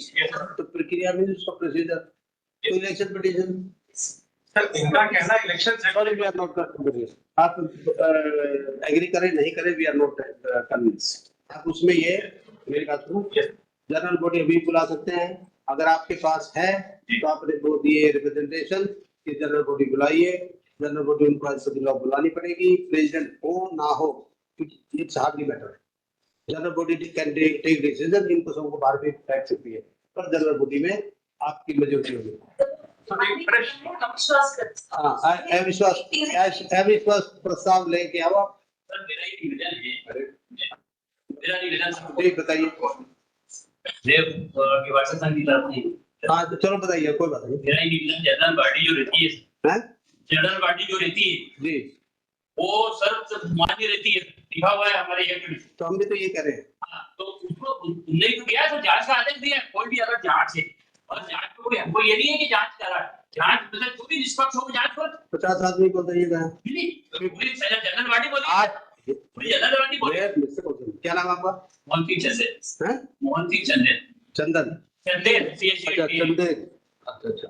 Speaker 2: तो प्रक्रिया में उसका प्रोसीजर तो इलेक्शन पिटीशन।
Speaker 5: इनका कहना election
Speaker 2: sorry we are not convinced, आप एग्री करें नहीं करें वी आर नॉट कन्विंस्ड। आप उसमें ये मेरी बात सुनो, जनरल बॉडी अभी बुला सकते हैं, अगर आपके पास है तो आपने वो दिए रिप्रेजेंटेशन कि जनरल बॉडी बुलाइए, जनरल बॉडी उनको ऐसे बुलानी पड़ेगी, प्रेसिडेंट हो ना हो it's hardly matter, general body can take decision, इनको सबको बाहर भी फेंक सकती है पर जनरल बॉडी में आपकी मेजॉरिटी होगी। अविश्वास प्रस्ताव लेके आओ आप। बताइए हाँ तो चलो बताइए, कोई बात नहीं।
Speaker 7: मेरा डिवीजन जनरल बॉडी जो रहती है, जनरल बॉडी जो रहती है
Speaker 2: जी
Speaker 7: वो सर्वमान्य रहती है, लिखा हुआ है हमारे एक्ट में।
Speaker 2: तो हम भी तो ये कह रहे हैं।
Speaker 7: तो उसको तुमने तो किया तो जांच का आदेश दिया, कोई भी अगर जांच है और जांच को हमको ये नहीं है कि जांच करा, जांच मतलब जो भी निष्पक्ष हो जांच कर
Speaker 2: 50 आदमी को बताइएगा।
Speaker 7: पूरी जनरल बॉडी बोली,
Speaker 2: आज
Speaker 7: पूरी जनरल बॉडी बोली।
Speaker 2: क्या नाम आपका?
Speaker 7: मोहन सिंह चंदेल, मोहन सिंह चंदेल,
Speaker 2: चंदन
Speaker 7: चंदेल
Speaker 2: अच्छा चंदेल, अच्छा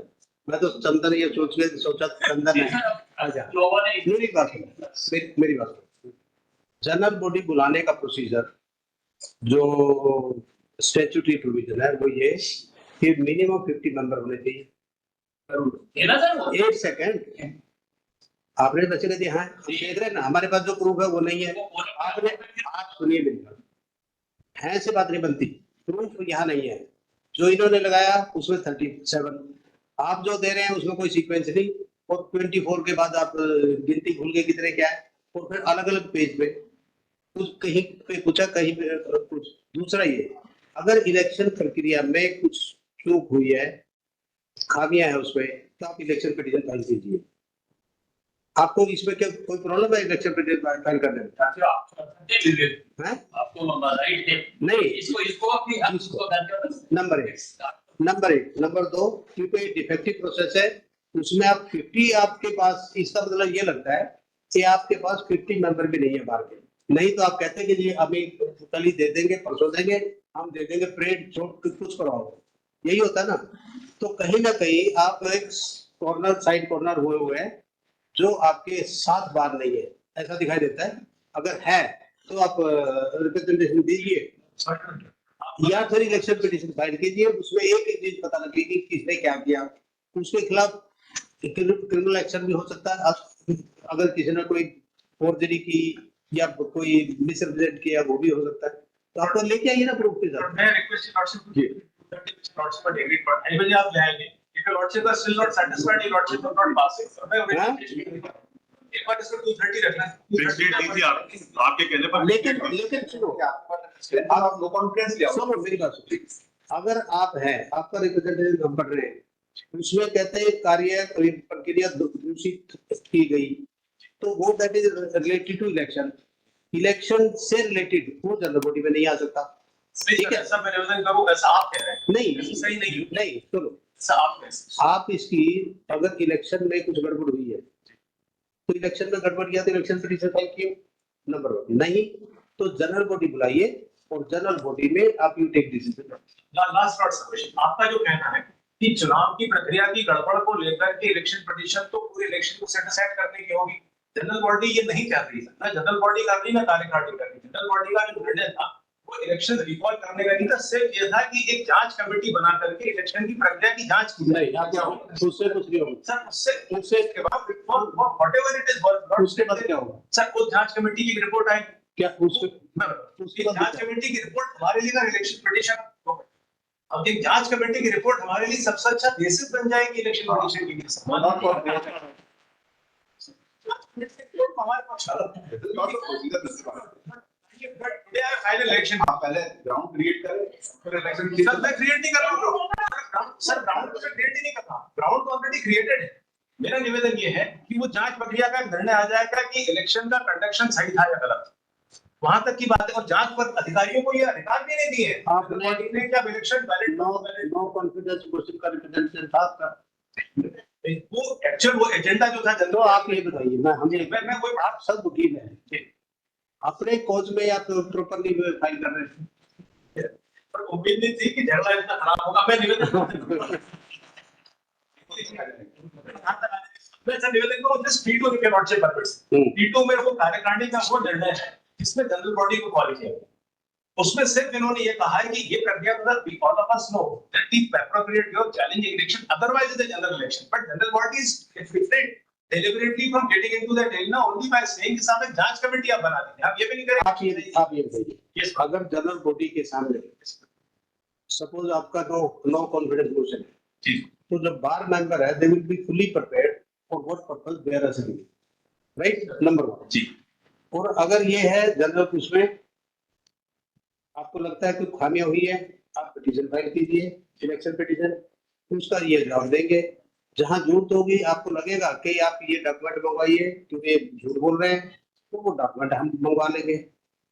Speaker 2: मैं तो चंदन ये सोचा चंदन है। अच्छा
Speaker 7: लोगों ने
Speaker 2: मेरी बात जनरल बॉडी बुलाने का प्रोसीजर जो स्टैट्यूटरी प्रोविजन है वो ये कि मिनिमम 50 मेंबर होने चाहिए। एक सेकंड आपने बच्चे दिया हाँ देख रहे ना, हमारे पास जो प्रूफ है वो नहीं है। आपने आप सुनिए मेरी बात, है से बात नहीं बनती, प्रूफ यहाँ नहीं है। जो इन्होंने लगाया उसमें 37, आप जो दे रहे हैं उसमें कोई सीक्वेंस नहीं, और 24 के बाद आप गिनती भूल गए कितने क्या है, और फिर अलग अलग पेज पे कुछ कहीं पे कुछ कहीं पे कुछ दूसरा। ये अगर इलेक्शन प्रक्रिया में कुछ चूक हुई है, खामियां है उसमें, तो आप इलेक्शन पिटीशन फाइल कीजिए। आपको इसमें क्या कोई प्रॉब्लम है इलेक्शन पिटीशन फाइल करने में?
Speaker 7: आपको राइट है
Speaker 2: नहीं,
Speaker 7: इसको
Speaker 2: नंबर एक, नंबर 2 क्योंकि डिफेक्टिव प्रोसेस है उसमें आप 50 आपके पास, इसका मतलब ये लगता है कि आपके पास 50 मेंबर भी नहीं है बाहर के। नहीं तो आप कहते हैं कि जी अभी कल ही दे देंगे, परसों देंगे, हम दे देंगे, परेड छोड़ कुछ करवाओ, यही होता है ना। तो कहीं ना कहीं आप एक कॉर्नर साइड कॉर्नर हुए हैं जो आपके साथ बार नहीं है, ऐसा दिखाई देता है। अगर है तो आप रिप्रेजेंटेशन दीजिए या फिर इलेक्शन पिटीशन फाइल कीजिए, उसमें एक एक चीज पता लगेगी किसने क्या किया, उसके खिलाफ क्रिमिनल एक्शन भी हो सकता है। अगर किसी ने कोई फोर्जरी की या कोई मिसरिप्रेजेंट किया वो भी हो सकता है, तो आपको लेके आइए ना प्रूफ के साथ।
Speaker 5: मैं रिक्वेस्ट लॉर्डशिप जी लॉर्डशिप पर एग्री पर एनीबडी आप ले आएंगे, if lordship is still not satisfied, lordship is not passing, एक बार इसको 230 रखना।
Speaker 3: 68 दी थी आपके कहने पर।
Speaker 2: लेकिन सुनो,
Speaker 1: आप नो कॉन्फिडेंस ले आओ।
Speaker 2: सुनो मेरी बात सुनो, अगर आप हैं, आपका रिप्रेजेंटेटिव हम पढ़ रहे हैं, उसमें कहते हैं कार्य प्रक्रिया दूषित की गई, तो वो that is related to election, election से रिलेटेड वो जनरल बॉडी में नहीं आ सकता।
Speaker 5: ठीक है, ऐसा मैं निवेदन करूं, ऐसा आप कह रहे हैं।
Speaker 2: नहीं
Speaker 5: सही नहीं,
Speaker 2: नहीं सुनो,
Speaker 5: ऐसा आप कह रहे हैं।
Speaker 2: आप इसकी अगर इलेक्शन में कुछ गड़बड़ हुई है तो इलेक्शन में गड़बड़ किया तो इलेक्शन पिटीशन फाइल किए, नंबर 1। नहीं तो जनरल बॉडी बुलाइए और जनरल बॉडी में आप you take decision.
Speaker 5: Last not sufficient, आपका जो कहना है कि चुनाव की प्रक्रिया की गड़बड़ को लेकर के इलेक्शन पिटीशन तो पूरे इलेक्शन को सेट असाइड करने की होगी। जनरल बॉडी ये नहीं कर रही है, ना जनरल बॉडी कर रही, ना कार्यकारिणी कर रही। जनरल बॉडी का जो निर्णय था वो इलेक्शन रिकॉल करने का नहीं था, सिर्फ ये था कि एक जांच कमेटी बना करके इलेक्शन की प्रक्रिया की जांच की जाए।
Speaker 2: नहीं, आप क्या होगा? उससे कुछ नहीं होगा
Speaker 5: सर उससे के बाद व्हाटएवर इट इज,
Speaker 2: उसके बाद क्या होगा
Speaker 5: सर उस जांच कमेटी की रिपोर्ट आई,
Speaker 2: क्या उसके
Speaker 5: उसकी जांच कमेटी की रिपोर्ट हमारे लिए इलेक्शन पिटीशन, अब एक जांच कमेटी की रिपोर्ट हमारे लिए सबसे अच्छा बेसिस बन जाएगी इलेक्शन पिटीशन के लिए। हमारे पास फाइनल इलेक्शन
Speaker 1: पहले ग्राउंड क्रिएट करें, फिर इलेक्शन।
Speaker 5: सर मैं क्रिएट नहीं कर रहा हूँ, सर ग्राउंड को क्रिएट ही नहीं कर रहा, ग्राउंड तो ऑलरेडी क्रिएटेड है। मेरा निवेदन ये है कि वो जांच प्रक्रिया का निर्णय आ जाएगा कि इलेक्शन का कंडक्शन सही था या गलत, वहां तक की बात है। और जांच पर अधिकारियों को ये अधिकार भी नहीं दिए आपने क्या election ballot
Speaker 2: no confidence question का रिप्रेजेंटेशन था आपका,
Speaker 5: वो एक्चुअल वो एजेंडा जो था
Speaker 2: तो आप ये बताइए, मैं कोई आप सब वकील हैं, अपने कोज में आप प्रॉपर्ली फाइल कर रहे थे,
Speaker 5: पर उम्मीद नहीं थी कि झगड़ा इतना खराब होगा। मैं निवेदन मैं सर निवेदन करूं, दिस P2 के नॉट से परमिट्स, P2 में वो कार्यकारिणी का वो निर्णय है जिसमें जनरल बॉडी को कॉल किया, उसमें सिर्फ इन्होंने ये कहा है कि ये प्रक्रिया मतलब all of us know that the appropriate your challenging election otherwise is a general election, but general body is different deliberately from getting into that arena only by saying कि साहब एक जांच कमेटी आप बना दीजिए। आप ये भी नहीं करें।
Speaker 2: आप ये बताइए, अगर जनरल बॉडी के सामने सपोज आपका नो कॉन्फिडेंस मोशन है, तो जो बार मेंबर है they will be fully prepared for what purpose they are assembling, right, number 1 जी। और अगर ये है जनरल, उसमें आपको लगता है कोई खामियां हुई है, आप पिटीशन फाइल कीजिए, इलेक्शन पिटीशन, उसका ये जवाब देंगे। जहां जरूरत होगी आपको लगेगा कि आप ये डॉक्यूमेंट मंगवाइए क्योंकि झूठ बोल रहे हैं, तो वो डॉक्यूमेंट हम मंगवा लेंगे,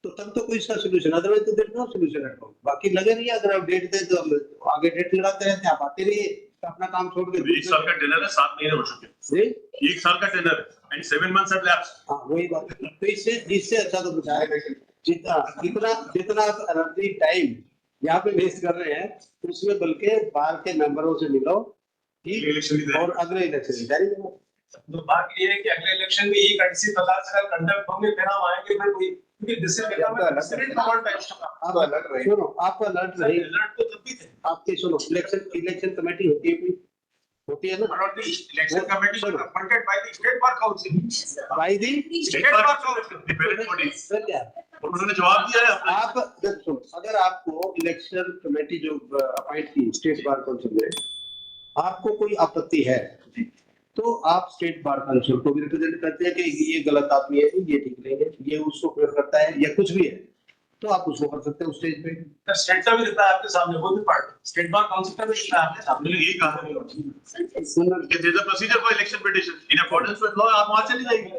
Speaker 2: तो तब तो कोई इसका सोल्यूशन, अदरवाइज तो there is no solution at all. बाकी लगे नहीं, अगर आप डेट दे तो हम आगे डेट लगाते रहते हैं, आप आते रहिए अपना काम छोड़ के।
Speaker 3: 1 साल का टेनर है, 7 महीने हो चुके हैं, 1 साल का टेनर है एंड 7 मंथ्स हैव लैप्स्ड।
Speaker 2: हाँ वही बात, तो इससे अच्छा तो बताया जितना आप एनर्जी टाइम यहाँ पे वेस्ट कर रहे हैं, उसमें बल्कि बाहर के मेंबरों से मिलो और अगले इलेक्शन की तैयारी करो।
Speaker 5: तो बात ये है कि अगले इलेक्शन में एक ऐसी प्रकार से कंडक्ट होंगे, फिर हम आएंगे, फिर कोई क्योंकि जिससे
Speaker 2: सुनो, आपका अलर्ट नहीं,
Speaker 5: अलर्ट तो तब भी थे
Speaker 2: आपके सुनो, इलेक्शन कमेटी होती है, कोई होती है ना,
Speaker 5: election committee appointed by the state bar council,
Speaker 2: by the
Speaker 3: state bar council dependent body,
Speaker 2: फिर क्या
Speaker 3: उन्होंने जवाब दिया है।
Speaker 2: आप सुनो, अगर आपको इलेक्शन कमेटी जो अपॉइंट की स्टेट बार काउंसिल में, आपको कोई आपत्ति है तो आप स्टेट बार काउंसिल को भी रिप्रेजेंट करते हैं कि ये गलत आदमी है, ये ठीक नहीं है, ये उसको फेवर करता है या कुछ भी है, तो आप उसको कर सकते हैं उस स्टेज पे।
Speaker 5: स्टेट का भी रहता है आपके सामने, वो भी पार्ट स्टेट बार काउंसिल का भी रहता है आपके सामने।
Speaker 3: ये कहा है कि there is a procedure for election petition in accordance with law, आप वहां चले जाएंगे।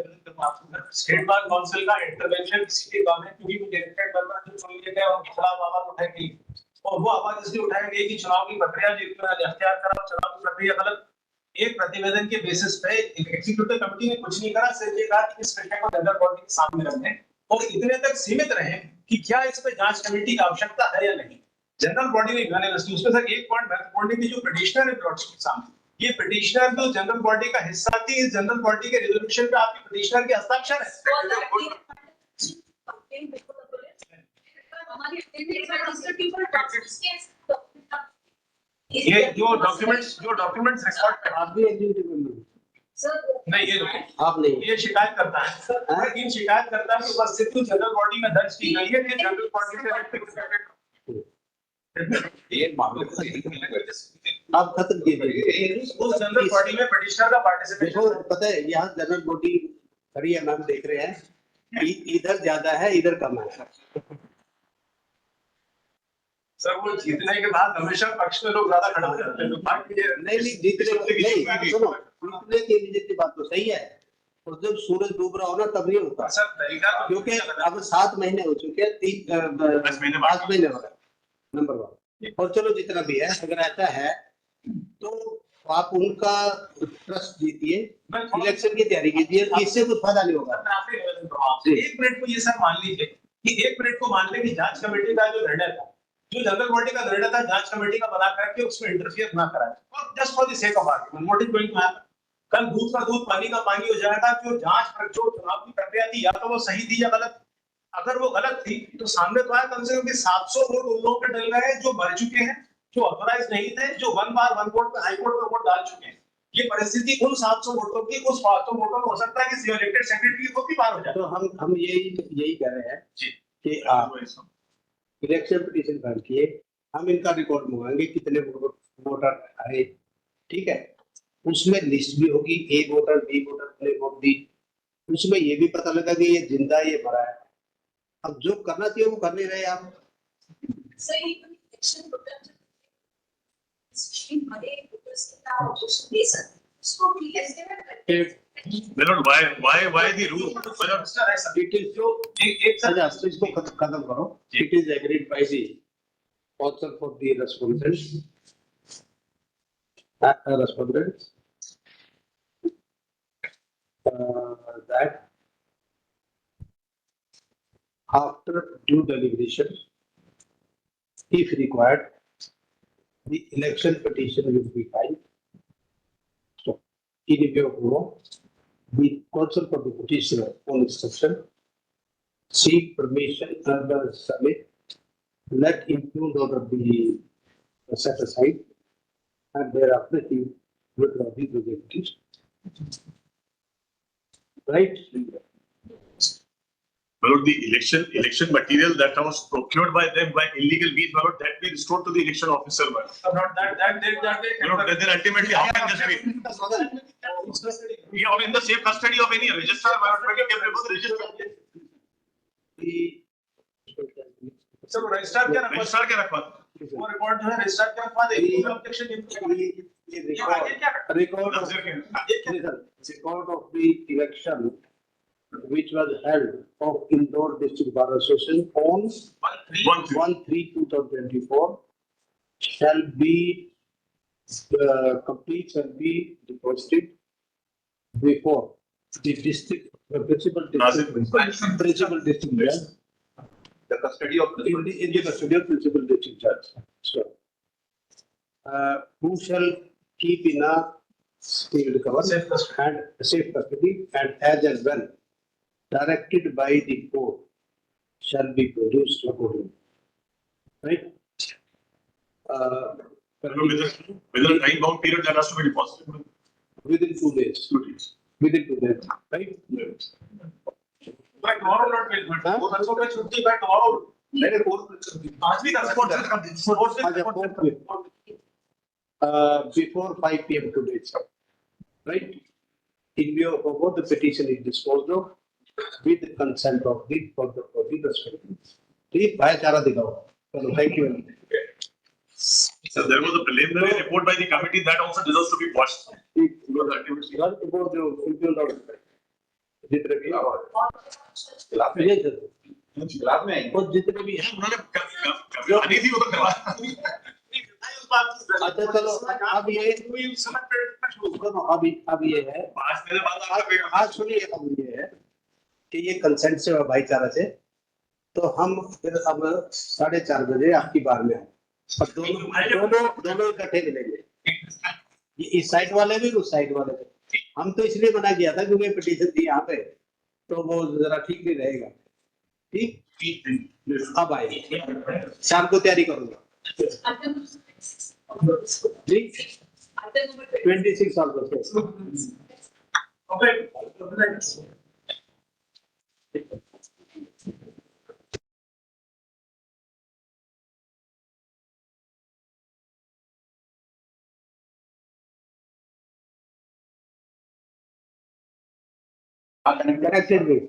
Speaker 5: स्टेट बार काउंसिल का इंटरवेंशन किसी के काम है, क्योंकि वो डायरेक्टेड बनना जो सुन लेते हैं और खिलाफ आवाज उठाएंगे, और वो आवाज इसलिए उठाएंगे कि चुनाव की प्रक्रिया जो इख्तियार करा, चुनाव की प्रक्रिया गलत। एक प्रतिवेदन के बेसिस पे एग्जीक्यूटिव कमेटी ने कुछ नहीं करा, सिर्फ ये कहा कि इस विषय को जनरल बॉडी के सामने रखें और इतने तक सीमित रहे कि क्या इस पे जांच कमेटी की आवश्यकता है या नहीं। जनरल बॉडी ने यूनानिमसली उसमें सर एक पॉइंट महत्वपूर्ण है कि जो पिटीशनर है प्लॉट्स के सामने, ये पिटीशनर जो जनरल बॉडी का हिस्सा थी, इस जनरल बॉडी के रेजोल्यूशन पे आपके पिटीशनर के हस्ताक्षर है। ये जो डॉक्यूमेंट्स रिकॉर्ड
Speaker 2: आप भी एग्जीक्यूटिव मेंबर
Speaker 5: नहीं, ये
Speaker 2: आप नहीं,
Speaker 5: ये शिकायत करता है, लेकिन शिकायत करता है कि उपस्थिति जनरल बॉडी में दर्ज की गई है कि जनरल बॉडी से
Speaker 1: ये मामले
Speaker 2: आप खत्म कीजिए।
Speaker 5: उस जनरल बॉडी में पिटीशनर का पार्टिसिपेशन।
Speaker 2: देखो पता है, यहाँ जनरल बॉडी खड़ी है मैम, देख रहे हैं कि इधर ज्यादा है, इधर कम है।
Speaker 5: सर वो जीतने के बाद हमेशा पक्ष में लोग ज्यादा खड़े हो जाते हैं, तो
Speaker 2: नहीं जीतने सुनो, जीतने के लिए की बात तो सही है, और जब सूरज डूब रहा हो ना तब नहीं होता,
Speaker 5: सर तरीका तो
Speaker 2: क्योंकि अब 7 महीने हो चुके हैं, 5 महीने हो गए, नंबर 1। और चलो जितना भी है, अगर ऐसा है तो आप उनका ट्रस्ट जीतिए, इलेक्शन की तैयारी कीजिए, इससे कुछ फायदा नहीं होगा।
Speaker 5: एक मिनट को ये सर मान लीजिए कि 1 मिनट को मान ले कि जांच कमेटी का जो निर्णय था, जो जनरल बॉडी का निर्णय था, जांच कमेटी का बना करके उसमें इंटरफियर ना कराए, और just for the sake of argument what is going to happen, कल दूध का दूध पानी का पानी हो जाएगा। जो जांच जो चुनाव की प्रक्रिया थी, या तो वो सही थी या गलत। अगर वो गलत थी तो सामने तो आया कम से कम 700 वोट उन लोगों पे डल गए जो मर चुके हैं, जो ऑथराइज नहीं थे, जो 1 बार 1 वोट पे हाई कोर्ट में वोट डाल चुके हैं। ये परिस्थिति उन 700 वोटों की, उस 500 वोटों में हो सकता है कि इलेक्टेड सेक्रेटरी को भी पार हो जाए।
Speaker 2: तो हम यही कह रहे हैं कि आप इलेक्शन पिटीशन फाइल किए, हम इनका रिकॉर्ड मंगाएंगे कितने वोटर आए, ठीक है, उसमें लिस्ट भी होगी, ए वोटर, बी वोटर, प्ले वोट दी, उसमें ये भी पता लगा कि ये जिंदा है, ये मरा है। अब जो करना चाहिए वो कर नहीं रहे आप।
Speaker 6: सही इलेक्शन वोटर स्ट्रीम भरे वोटर्स के नाम ऑब्जेक्शन दे सकते, उसको क्लियर करके
Speaker 3: why the rule?
Speaker 2: It is so अच्छा, तो इसको खत्म करो। It is agreed by the author for the respondents, that after due deliberation, if required, the election petition will be filed. So, in view of law, we counsel for the petitioner on instruction, seek permission and submit, let impugn order be set aside, and thereafter he withdraw the petition. Right?
Speaker 3: Well, the election material that was procured by them by illegal means, well, that be restored to the election officer. Well,
Speaker 5: not that
Speaker 3: then ultimately how can this be? We are in the safe custody of any registrar. Register.
Speaker 5: Sir registrar क्या रखवा,
Speaker 3: registrar क्या रखवा,
Speaker 5: वो record जो है registrar क्या रखवा दे, objection
Speaker 2: record of the election which was held of Indore District Bar Association on 1/3/2024 shall be complete, shall be deposited before the principal district judge,
Speaker 1: The custody of
Speaker 2: in the custody of principal district judge. So, who shall keep in a sealed cover and safe custody, and as and when directed by the court shall be produced accordingly. Right?
Speaker 3: within a time bound period that has to be deposited.
Speaker 2: Within 2 days. Within 2 days. Right?
Speaker 5: by tomorrow not will, but वो बच्चों पे छुट्टी by tomorrow
Speaker 1: मैंने court
Speaker 5: आज भी कर सकते हैं।
Speaker 2: Before 5 p.m. today, right? In view of what the petition is disposed of, with the consent of the respondent. Please, भाईचारा दिखाओ। चलो, thank you.
Speaker 3: So there was a preliminary report by the committee that also deserves to be watched.
Speaker 2: What about the impugn order? जितने भी
Speaker 1: खिलाफ में आएंगे।
Speaker 2: और जितने भी हैं,
Speaker 3: उन्होंने करवानी थी वो तो करवा।
Speaker 2: अच्छा चलो, अब ये सुनो, अब ये है,
Speaker 3: 5 दिन बाद
Speaker 2: आज सुनिए, अब ये है कि ये कंसेंट से और भाईचारा से, तो हम फिर अब 4:30 बजे आपकी बार में आए और दोनों इकट्ठे मिलेंगे, ये इस साइड वाले भी उस साइड वाले भी। हम तो इसलिए मना किया था क्योंकि पिटीशन थी यहाँ पे, तो वो जरा ठीक नहीं रहेगा। ठीक, अब आइए, शाम को तैयारी करूंगा। जी, 26 साल का। कनेक्टेड भी